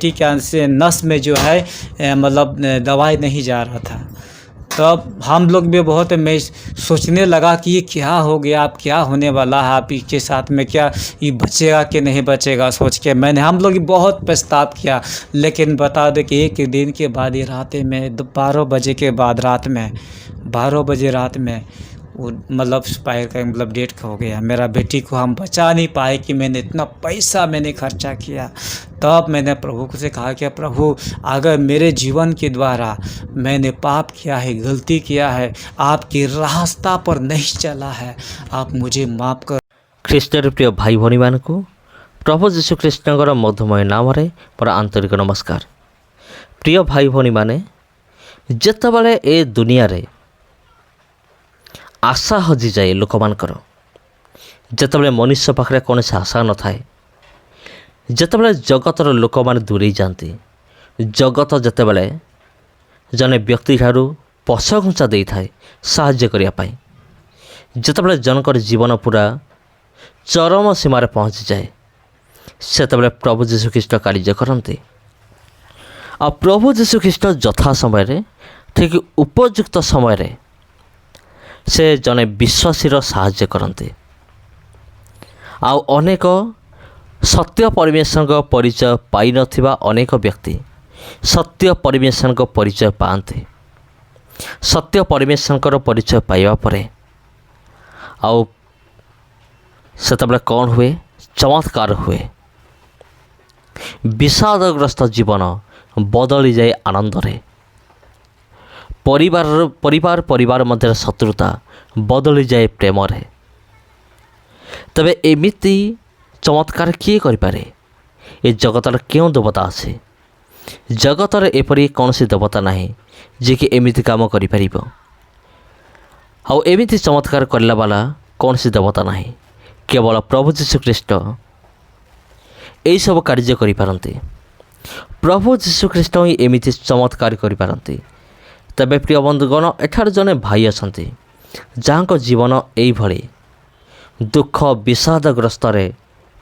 मिट्टी के अंश से नस में जो है मतलब दवाई नहीं जा रहा था। तब हम लोग भी बहुत, मैं सोचने लगा कि ये क्या हो गया, अब क्या होने वाला है, आप इसके साथ में क्या ये बचेगा कि नहीं बचेगा, सोच के हम लोग बहुत पछतावा किया। लेकिन बता दें कि एक दिन के बाद ये रात में 12 बजे के बाद रात में 12 बजे रात में वो मतलब एक्सपायर का मतलब डेट हो गया। मेरा बेटी को हम बचा नहीं पाए कि मैंने इतना पैसा मैंने खर्चा किया। तब मैंने प्रभु से कहा कि प्रभु, अगर मेरे जीवन के द्वारा मैंने पाप किया है, गलती किया है, आपके रास्ता पर नहीं चला है, आप मुझे माफ़ कर। ଖ୍ରୀଷ୍ଟରେ ପ୍ରିୟ ଭାଇ ଭଉଣୀମାନଙ୍କୁ ପ୍ରଭୁ ଯୀଶୁଖ୍ରୀଷ୍ଟଙ୍କର ମଧୁମୟ ନାମରେ ମୋର ଆନ୍ତରିକ ନମସ୍କାର। ପ୍ରିୟ ଭାଇ ଭଉଣୀମାନେ, ଯେତେବେଳେ ଏ ଦୁନିଆରେ ଆଶା ହଜିଯାଏ ଲୋକମାନଙ୍କର, ଯେତେବେଳେ ମନୁଷ୍ୟ ପାଖରେ କୌଣସି ଆଶା ନଥାଏ, ଯେତେବେଳେ ଜଗତର ଲୋକମାନେ ଦୂରେଇ ଯାଆନ୍ତି, ଜଗତ ଯେତେବେଳେ ଜଣେ ବ୍ୟକ୍ତିଠାରୁ ପଛଘୁଞ୍ଚା ଦେଇଥାଏ ସାହାଯ୍ୟ କରିବା ପାଇଁ, ଯେତେବେଳେ ଜଣଙ୍କର ଜୀବନ ପୁରା ଚରମ ସୀମାରେ ପହଞ୍ଚିଯାଏ, ସେତେବେଳେ ପ୍ରଭୁ ଯୀଶୁଖ୍ରୀଷ୍ଟ କାର୍ଯ୍ୟ କରନ୍ତି। ଆଉ ପ୍ରଭୁ ଯୀଶୁଖ୍ରୀଷ୍ଟ ଯଥା ସମୟରେ, ଠିକ୍ ଉପଯୁକ୍ତ ସମୟରେ ସେ ଜଣେ ବିଶ୍ୱାସୀର ସାହାଯ୍ୟ କରନ୍ତି। ଆଉ ଅନେକ ସତ୍ୟ ପରମେଶ୍ୱରଙ୍କ ପରିଚୟ ପାଇନଥିବା ଅନେକ ବ୍ୟକ୍ତି ସତ୍ୟ ପରମେଶ୍ୱରଙ୍କ ପରିଚୟ ପାଆନ୍ତି। ସତ୍ୟ ପରମେଶ୍ୱରଙ୍କର ପରିଚୟ ପାଇବା ପରେ ଆଉ ସେତେବେଳେ କ'ଣ ହୁଏ? ଚମତ୍କାର ହୁଏ। ବିଷାଦଗ୍ରସ୍ତ ଜୀବନ ବଦଳିଯାଏ ଆନନ୍ଦରେ। ପରିବାର ମଧ୍ୟରେ ଶତ୍ରୁତା ବଦଳିଯାଏ ପ୍ରେମରେ। ତେବେ ଏମିତି ଚମତ୍କାର କିଏ କରିପାରେ? ଏ ଜଗତର କେଉଁ ଦେବତା ଅଛି? ଜଗତରେ ଏପରି କୌଣସି ଦେବତା ନାହିଁ ଯିଏକି ଏମିତି କାମ କରିପାରିବ। ଆଉ ଏମିତି ଚମତ୍କାର କରିଲା ବାଲା କୌଣସି ଦେବତା ନାହିଁ। କେବଳ ପ୍ରଭୁ ଯୀଶୁଖ୍ରୀଷ୍ଟ ଏହିସବୁ କାର୍ଯ୍ୟ କରିପାରନ୍ତି। ପ୍ରଭୁ ଯୀଶୁଖ୍ରୀଷ୍ଟ ହିଁ ଏମିତି ଚମତ୍କାର କରିପାରନ୍ତି। ତେବେ ପ୍ରିୟ ବନ୍ଧୁଗଣ, ଏଠାରେ ଜଣେ ଭାଇ ଅଛନ୍ତି ଯାହାଙ୍କ ଜୀବନ ଏଇଭଳି ଦୁଃଖ ବିଷାଦଗ୍ରସ୍ତରେ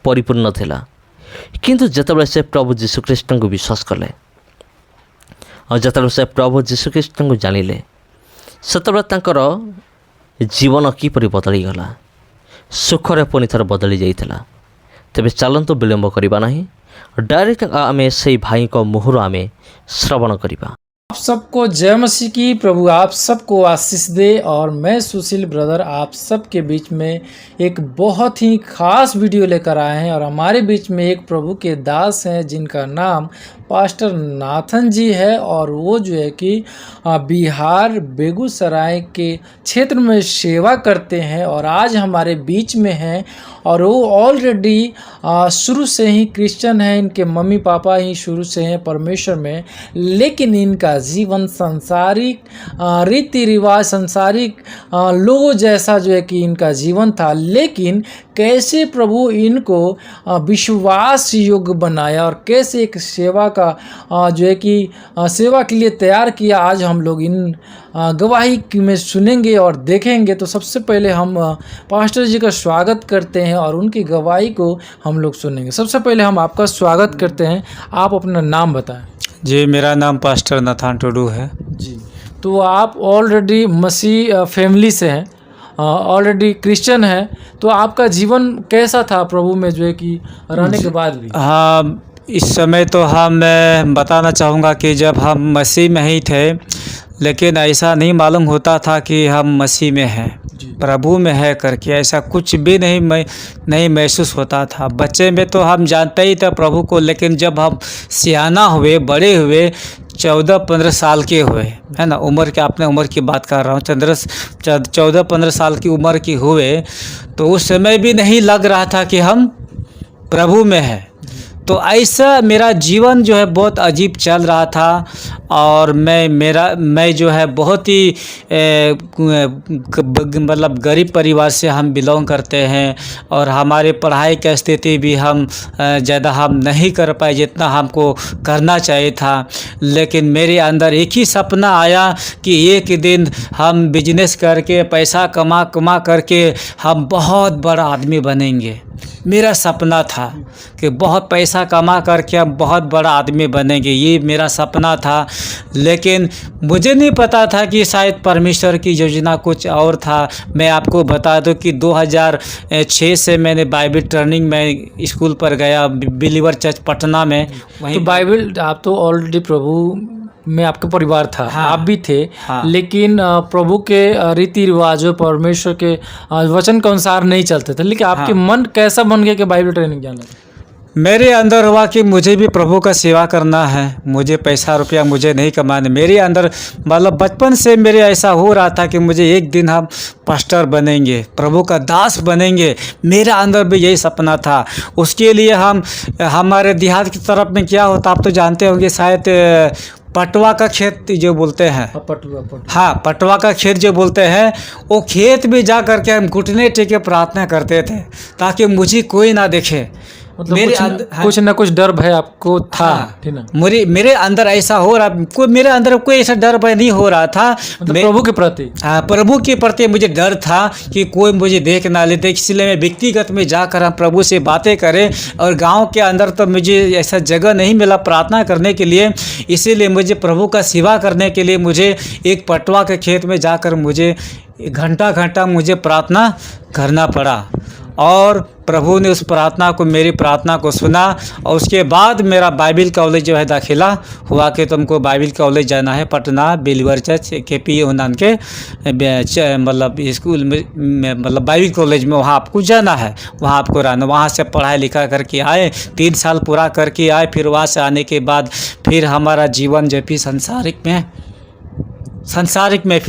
ପରିପୂର୍ଣ୍ଣ ଥିଲା। କିନ୍ତୁ ଯେତେବେଳେ ସେ ପ୍ରଭୁ ଯୀଶୁଖ୍ରୀଷ୍ଟଙ୍କୁ ବିଶ୍ୱାସ କଲେ ଆଉ ଯେତେବେଳେ ସେ ପ୍ରଭୁ ଯୀଶୁଖ୍ରୀଷ୍ଟଙ୍କୁ ଜାଣିଲେ, ସେତେବେଳେ ତାଙ୍କର ଜୀବନ କିପରି ବଦଳିଗଲା, ସୁଖରେ ପୁଣି ଥରେ ବଦଳି ଯାଇଥିଲା। ତେବେ ଚାଲନ୍ତୁ ବିଳମ୍ବ କରିବା ନାହିଁ, ଡାଇରେକ୍ଟ ଆମେ ସେଇ ଭାଇଙ୍କ ମୁହଁରୁ ଆମେ ଶ୍ରବଣ କରିବା। आप सबको जय मसीह की। प्रभु आप सबको आशीष दे। और मैं सुशील ब्रदर आप सबके बीच में एक बहुत ही खास वीडियो लेकर आए हैं। और हमारे बीच में एक प्रभु के दास हैं जिनका नाम पास्टर नाथन जी है। और वो जो है कि बिहार बेगूसराय के क्षेत्र में सेवा करते हैं और आज हमारे बीच में हैं। और वो ऑलरेडी शुरू से ही क्रिश्चियन हैं। इनके मम्मी पापा ही शुरू से हैं परमेश्वर में, लेकिन इनका जीवन सांसारिक रीति रिवाज, सांसारिक लोगों जैसा जो है कि इनका जीवन था। लेकिन कैसे प्रभु इनको विश्वास योग्य बनाया और कैसे एक सेवा का जो है कि सेवा के लिए तैयार किया, आज हम लोग इन गवाही में सुनेंगे और देखेंगे। तो सबसे पहले हम पास्टर जी का स्वागत करते हैं और उनकी गवाही को हम लोग सुनेंगे। सबसे पहले हम आपका स्वागत करते हैं। आप अपना नाम बताएं। जी, मेरा नाम पास्टर नाथन टुडू है। जी, तो आप ऑलरेडी मसीह फैमिली से हैं, ऑलरेडी क्रिश्चियन है। तो आपका जीवन कैसा था प्रभु में जो है कि रहने के बाद भी? हाँ, इस समय तो मैं बताना चाहूँगा कि जब हम मसीह में ही थे, लेकिन ऐसा नहीं मालूम होता था कि हम मसीह में हैं, प्रभु में है करके, ऐसा कुछ भी नहीं महसूस होता था। बच्चे में तो हम जानते ही थे प्रभु को, लेकिन जब हम सियाना हुए, बड़े हुए, 14-15 साल के हुए, है ना, उम्र के, अपने उम्र की बात कर रहा हूँ, 14-15 साल की उम्र की हुए, तो उस समय भी नहीं लग रहा था कि हम प्रभु में हैं। तो ऐसा मेरा जीवन जो है बहुत अजीब चल रहा था। और मैं जो है बहुत ही मतलब गरीब परिवार से हम बिलोंग करते हैं। और हमारे पढ़ाई की स्थिति भी हम ज़्यादा हम नहीं कर पाए जितना हमको करना चाहिए था। लेकिन मेरे अंदर एक ही सपना आया कि एक दिन हम बिजनेस करके पैसा कमा करके हम बहुत बड़ा आदमी बनेंगे। मेरा सपना था कि बहुत पैसा पैसा कमा करके हम बहुत बड़ा आदमी बनेंगे, ये मेरा सपना था। लेकिन मुझे नहीं पता था कि शायद परमेश्वर की योजना कुछ और था। मैं आपको बता दूं कि 2006 से मैंने बाइबल ट्रेनिंग में स्कूल पर गया, बिलीवर चर्च पटना में। वहीं तो बाइबल, आप तो ऑलरेडी प्रभु में आपका परिवार था, हाँ, आप भी थे, हाँ। लेकिन प्रभु के रीति रिवाजों, परमेश्वर के वचन के अनुसार नहीं चलते थे। लेकिन आपके मन कैसा बन गया कि बाइबल ट्रेनिंग जाना? मेरे अंदर हुआ कि मुझे भी प्रभु का सेवा करना है, मुझे पैसा रुपया मुझे नहीं कमाना। मेरे अंदर मतलब बचपन से मेरे ऐसा हो रहा था कि मुझे एक दिन हम पास्टर बनेंगे, प्रभु का दास बनेंगे। मेरा अंदर भी यही सपना था। उसके लिए हम हमारे देहात की तरफ में क्या होता आप तो जानते होंगे शायद, पटवा का खेत जो बोलते हैं, पटुआ। हाँ, पटवा का खेत जो बोलते हैं, वो खेत में जा करके हम घुटने टेके प्रार्थना करते थे ताकि मुझे कोई ना देखे। मतलब मेरे कुछ ना कुछ डर भय आपको था, हाँ, ठीक ना? मेरे अंदर ऐसा हो रहा, मेरे अंदर कोई ऐसा डर भय नहीं हो रहा था। मतलब प्रभु के प्रति, हाँ, प्रभु के प्रति मुझे डर था कि कोई मुझे देख ना लेते, इसलिए मैं व्यक्तिगत में जाकर हम प्रभु से बातें करें। और गांव के अंदर तो मुझे ऐसा जगह नहीं मिला प्रार्थना करने के लिए, इसीलिए मुझे प्रभु का सेवा करने के लिए मुझे एक पटवा के खेत में जाकर मुझे घंटा मुझे प्रार्थना करना पड़ा। और प्रभु ने उस प्रार्थना को, मेरी प्रार्थना को सुना। और उसके बाद मेरा बाइबल कॉलेज जो है दाखिला हुआ कि तुमको बाइबल कॉलेज जाना है, पटना बिलीवर चर्च KP यूनान के मतलब स्कूल में मतलब बाइबल कॉलेज में, वहाँ आपको जाना है, वहाँ आपको रहना। वहाँ से पढ़ाई लिखा करके आए, 3 साल पूरा करके आए। फिर वहाँ से आने के बाद फिर हमारा जीवन जो भी संसारिक में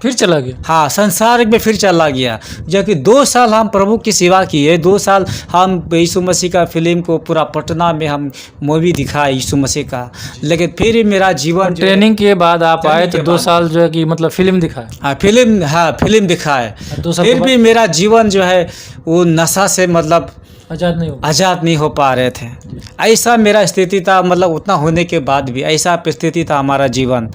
फिर चला गया। हाँ, संसारिक में फिर चला गया। जो कि 2 साल हम प्रभु की सेवा किए, 2 साल हम यीशु मसीह का फिल्म को पूरा पटना में हम मूवी दिखाए यीशु मसीह का। लेकिन फिर मेरा जीवन ट्रेनिंग के बाद आप आए तो 2 साल जो है कि मतलब फिल्म दिखाए। हाँ, फिल्म दिखाए। 2 साल फिर भी मेरा जीवन जो है वो नशा से मतलब आज़ाद नहीं हो पा रहे थे। ऐसा मेरा स्थिति था, मतलब उतना होने के बाद भी ऐसा स्थिति था हमारा जीवन।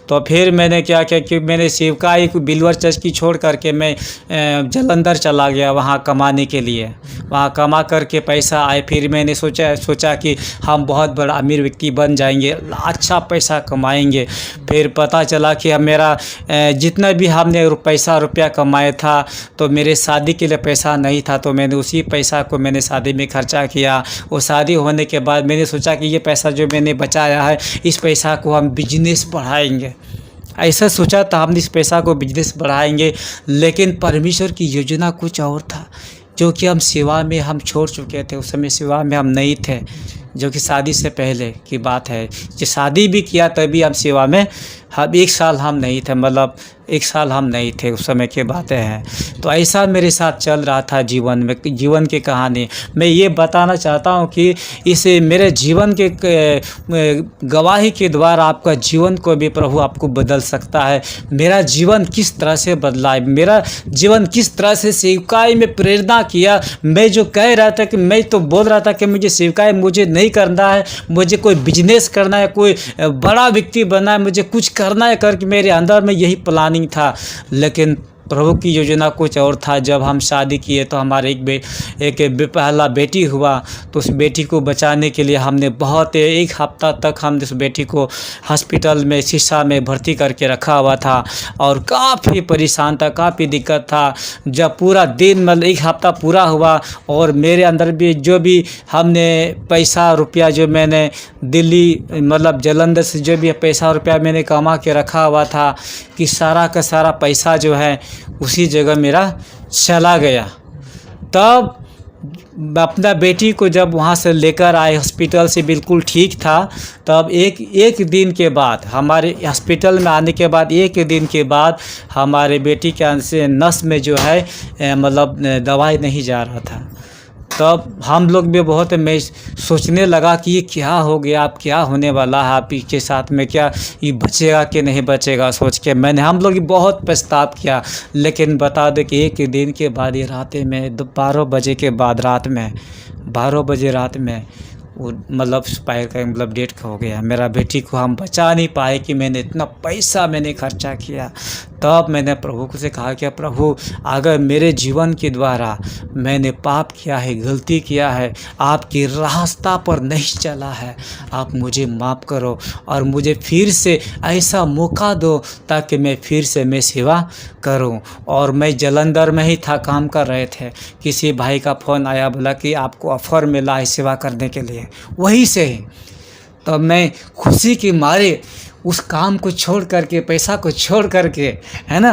तो फिर मैंने क्या किया कि मैंने सेवकाई बिलीवर चर्च की छोड़ करके मैं जालंधर चला गया वहाँ कमाने के लिए। वहाँ कमा करके पैसा आए, फिर मैंने सोचा कि हम बहुत बड़ा अमीर व्यक्ति बन जाएंगे, अच्छा पैसा कमाएंगे। फिर पता चला कि मेरा जितना भी हमने पैसा रुपया कमाया था तो मेरे शादी के लिए पैसा नहीं था, तो मैंने उसी पैसा को मैंने शादी में खर्चा किया। वो शादी होने के बाद मैंने सोचा कि ये पैसा जो मैंने बचाया है, इस पैसा को हम बिजनेस बढ़ाएंगे। ऐसा सोचा था हम इस पैसा को बिजनेस बढ़ाएंगे। लेकिन परमेश्वर की योजना कुछ और था, जो कि हम सेवा में हम छोड़ चुके थे। उस समय सेवा में हम नहीं थे, जो कि शादी से पहले की बात है। जो शादी भी किया तभी हम सेवा में, हम 1 साल हम नहीं थे, मतलब 1 साल हम नहीं थे, उस समय की बातें हैं। तो ऐसा मेरे साथ चल रहा था जीवन की कहानी। मैं ये बताना चाहता हूँ कि इस मेरे जीवन के गवाही के द्वारा आपका जीवन को भी प्रभु आपको बदल सकता है। मेरा जीवन किस तरह से बदला है, मेरा जीवन किस तरह से सेवकाई में प्रेरणा किया। मैं जो कह रहा था कि मैं तो बोल रहा था कि मुझे सेवकाई मुझे नहीं करना है, मुझे कोई बिजनेस करना है, कोई बड़ा व्यक्ति बनना है, मुझे कुछ करना है करके मेरे अंदर में यही प्लानिंग था। लेकिन प्रभु की योजना कुछ और था। जब हम शादी किए तो हमारे एक पहला बेटी हुआ, तो उस बेटी को बचाने के लिए हमने बहुत 1 हफ्ता तक हम उस बेटी को हॉस्पिटल में शीशा में भर्ती करके रखा हुआ था और काफ़ी परेशान था, काफ़ी दिक्कत था। जब पूरा दिन मतलब 1 हफ्ता पूरा हुआ और मेरे अंदर भी जो भी हमने पैसा रुपया जो मैंने दिल्ली मतलब जालंधर से जो भी पैसा रुपया मैंने कमा के रखा हुआ था कि सारा का सारा पैसा जो है उसी जगह मेरा चला गया। तब अपना बेटी को जब वहाँ से लेकर आए हॉस्पिटल से, बिल्कुल ठीक था। तब एक दिन के बाद हमारे हॉस्पिटल में आने के बाद 1 दिन के बाद हमारे बेटी के नस में जो है मतलब दवाई नहीं जा रहा था। तब हम लोग भी बहुत, मैं सोचने लगा कि ये क्या हो गया, अब क्या होने वाला है आप के साथ में, क्या ये बचेगा कि नहीं बचेगा, सोच के हम लोग बहुत पछताव किया। लेकिन बता दें कि 1 दिन के बाद ये रात में 12 बजे के बाद 12 बजे रात में वो मतलब एक्सपायर का मतलब डेट का हो गया। मेरा बेटी को हम बचा नहीं पाए कि मैंने इतना पैसा मैंने खर्चा किया। तब मैंने प्रभु को से कहा कि प्रभु अगर मेरे जीवन के द्वारा मैंने पाप किया है, गलती किया है, आपकी रास्ता पर नहीं चला है, आप मुझे माफ़ करो और मुझे फिर से ऐसा मौका दो ताकि मैं फिर से मैं सेवा करूं। और मैं जलंधर में ही था, काम कर रहे थे, किसी भाई का फ़ोन आया, बोला कि आपको ऑफ़र मिला है सेवा करने के लिए, वहीं से ही। तो मैं खुशी के मारे उस काम को छोड़ करके, पैसा को छोड़ करके, है ना,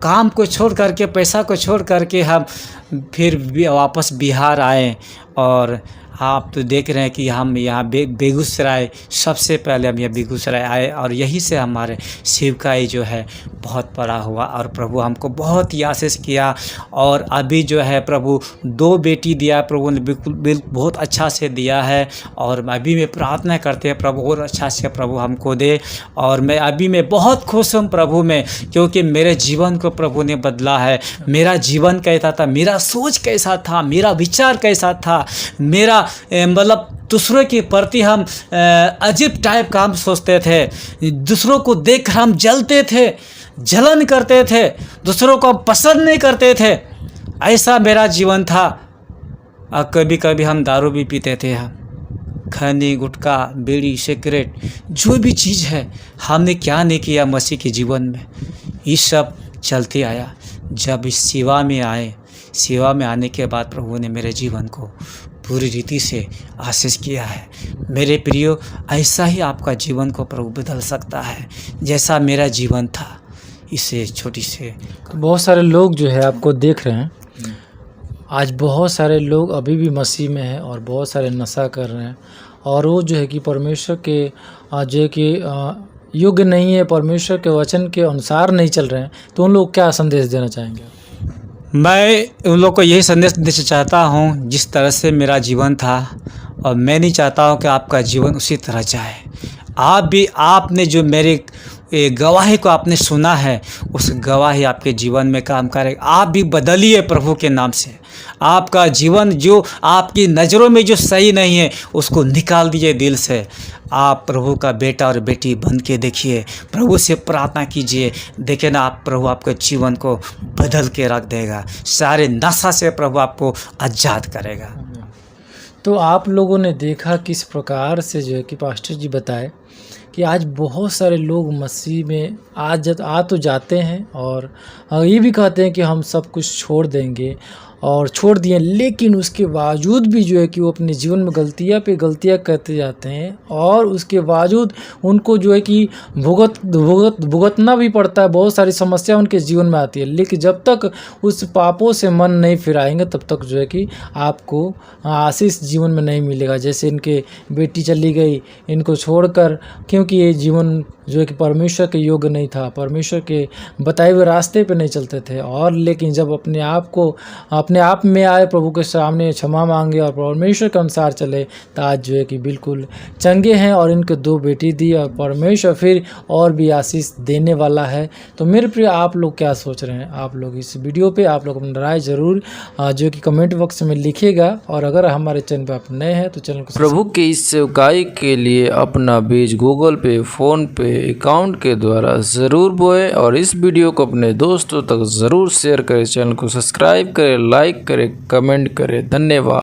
काम को छोड़ करके, पैसा को छोड़ करके हम फिर वापस बिहार आए। और आप तो देख रहे हैं कि हम यहाँ बेगूसराय, सबसे पहले हम यहाँ बेगूसराय आए और यहीं से हमारे सेवकाई जो है बहुत बड़ा हुआ और प्रभु हमको बहुत ही आशीष किया। और अभी जो है प्रभु 2 बेटी दिया, प्रभु ने बिल्कुल बहुत अच्छा से दिया है। और अभी मैं प्रार्थना करते हैं प्रभु और अच्छा से प्रभु हमको दे। और मैं अभी मैं बहुत खुश हूँ प्रभु में, क्योंकि मेरे जीवन को प्रभु ने बदला है। मेरा जीवन कैसा था, मेरा सोच कैसा था, मेरा विचार कैसा था, मेरा मतलब दूसरों के प्रति हम अजीब टाइप का हम सोचते थे, दूसरों को देख हम जलते थे, जलन करते थे, दूसरों को पसंद नहीं करते थे, ऐसा मेरा जीवन था। और कभी कभी हम दारू भी पीते थे, हम खैनी, गुटखा, बीड़ी, सिगरेट, जो भी चीज़ है हमने क्या नहीं किया मसीह के जीवन में, ये सब चलते आया। जब इस सेवा में आए, सेवा में आने के बाद प्रभु ने मेरे जीवन को पूरी रीति से आशीष किया है। मेरे प्रियो, ऐसा ही आपका जीवन को प्रभु बदल सकता है जैसा मेरा जीवन था। इसे छोटी से बहुत सारे लोग जो है आपको देख रहे हैं, आज बहुत सारे लोग अभी भी मसीह में हैं और बहुत सारे नशा कर रहे हैं और वो जो है कि परमेश्वर के जो है कि योग्य नहीं है, परमेश्वर के वचन के अनुसार नहीं चल रहे हैं। तो उन लोग क्या संदेश देना चाहेंगे? मैं उन लोग को यही संदेश देना चाहता हूँ, जिस तरह से मेरा जीवन था, और मैं नहीं चाहता हूँ कि आपका जीवन उसी तरह जाए। आप भी, आपने जो मेरे गवाही को आपने सुना है, उस गवाही आपके जीवन में काम करेगा। आप भी बदलिए प्रभु के नाम से। आपका जीवन जो आपकी नज़रों में जो सही नहीं है, उसको निकाल दीजिए दिल से। आप प्रभु का बेटा और बेटी बन के देखिए, प्रभु से प्रार्थना कीजिए, देखे ना आप, प्रभु आपके जीवन को बदल के रख देगा। सारे नशा से प्रभु आपको आज़ाद करेगा। तो आप लोगों ने देखा किस प्रकार से जो है कि पास्टर जी बताए कि आज बहुत सारे लोग मसीह में आ तो जाते हैं और ये भी कहते हैं कि हम सब कुछ छोड़ देंगे और छोड़ दिए, लेकिन उसके बावजूद भी जो है कि वो अपने जीवन में गलतियाँ पे गलतियाँ करते जाते हैं और उसके बावजूद उनको जो है कि भुगतना भी पड़ता है। बहुत सारी समस्या उनके जीवन में आती है, लेकिन जब तक उस पापों से मन नहीं फिराएंगे तब तक जो है कि आपको आशीष जीवन में नहीं मिलेगा। जैसे इनके बेटी चली गई इनको छोड़कर, क्योंकि ये जीवन जो है कि परमेश्वर के योग्य नहीं था, परमेश्वर के बताए हुए रास्ते पे नहीं चलते थे। और लेकिन जब अपने आप में आए, प्रभु के सामने क्षमा मांगे और परमेश्वर के अनुसार चले, तो आज जो है कि बिल्कुल चंगे हैं। और इनके 2 बेटी दी और परमेश्वर फिर और भी आशीष देने वाला है। तो मेरे प्रिय, आप लोग क्या सोच रहे हैं? आप लोग इस वीडियो पे आप लोग अपनी राय ज़रूर जो कि कमेंट बॉक्स में लिखिएगा। और अगर हमारे चैनल पर आप नए हैं तो चैनल को प्रभु की इस सेवकाई के लिए अपना बीज गूगल पे, फ़ोन पे, अकाउंट के द्वारा ज़रूर बोए और इस वीडियो को अपने दोस्तों तक ज़रूर शेयर करें। चैनल को सब्सक्राइब करें, लाइक करें, कमेंट करें। धन्यवाद।